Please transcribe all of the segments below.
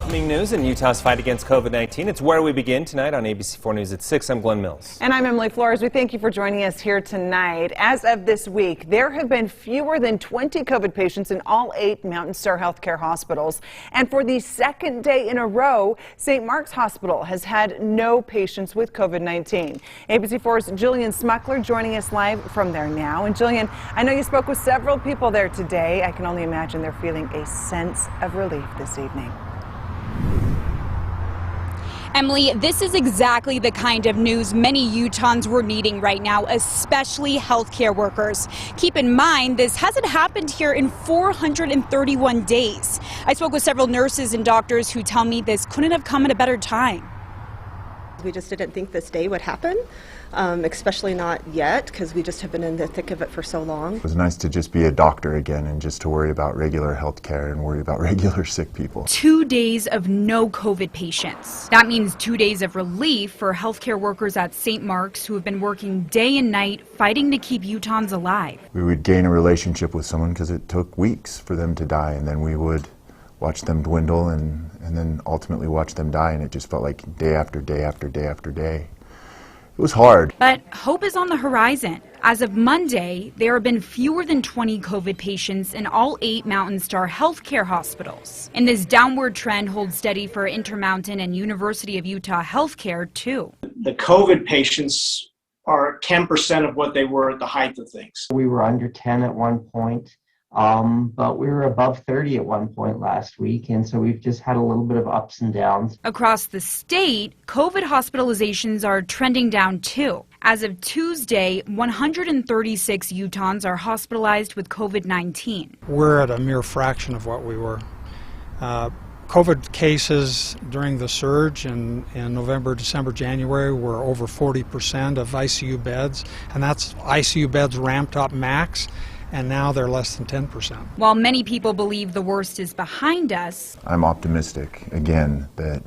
welcoming news in Utah's fight against COVID-19. It's where we begin tonight on ABC4 News at 6. I'm Glenn Mills. And I'm Emily Flores. We thank you for joining us here tonight. As of this week, there have been fewer than 20 COVID patients in all 8 Mountain Star Healthcare hospitals. And for the second day in a row, St. Mark's Hospital has had no patients with COVID-19. ABC4's Jillian Smuckler joining us live from there now. And Jillian, I know you spoke with several people there today. I can only imagine they're feeling a sense of relief this evening. Emily, this is exactly the kind of news many Utahns were needing right now, especially healthcare workers. Keep in mind, this hasn't happened here in 431 days. I spoke with several nurses and doctors who tell me this couldn't have come at a better time. We just didn't think this day would happen, especially not yet, because we just have been in the thick of it for so long. It was nice to just be a doctor again and just to worry about regular health care and worry about regular sick people. 2 days of no COVID patients. That means 2 days of relief for healthcare workers at St. Mark's who have been working day and night fighting to keep Utahns alive. We would gain a relationship with someone because it took weeks for them to die, and then we would watch them dwindle and then ultimately watch them die, and it just felt like day after day after day after day. It was hard. But hope is on the horizon. As of Monday, there have been fewer than 20 COVID patients in all 8 Mountain Star Healthcare hospitals. And this downward trend holds steady for Intermountain and University of Utah Healthcare, too. The COVID patients are 10% of what they were at the height of things. We were under 10 at one point. But we were above 30 at one point last week, and so we've just had a little bit of ups and downs. Across the state, COVID hospitalizations are trending down too. As of Tuesday, 136 Utahns are hospitalized with COVID-19. We're at a mere fraction of what we were. COVID cases during the surge in November, December, January were over 40% of ICU beds, and that's ICU beds ramped up max. And now they're less than 10%. While many people believe the worst is behind us, I'm optimistic, again, that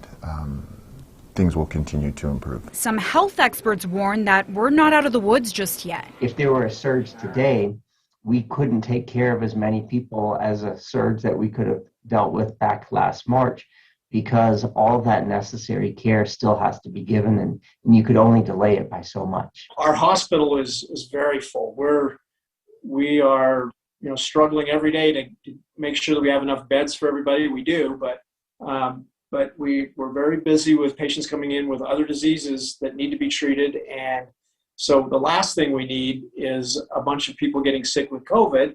things will continue to improve. Some health experts warn that we're not out of the woods just yet. If there were a surge today, we couldn't take care of as many people as a surge that we could have dealt with back last March, because all that necessary care still has to be given, and you could only delay it by so much. Our hospital is very full. We are, struggling every day to make sure that we have enough beds for everybody. We do, but we're very busy with patients coming in with other diseases that need to be treated. And so the last thing we need is a bunch of people getting sick with COVID.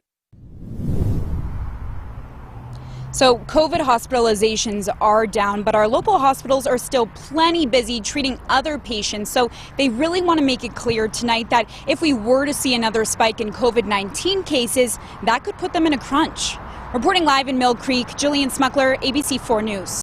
So COVID hospitalizations are down, but our local hospitals are still plenty busy treating other patients. So they really want to make it clear tonight that if we were to see another spike in COVID-19 cases, that could put them in a crunch. Reporting live in Millcreek, Jillian Smuckler, ABC4 News.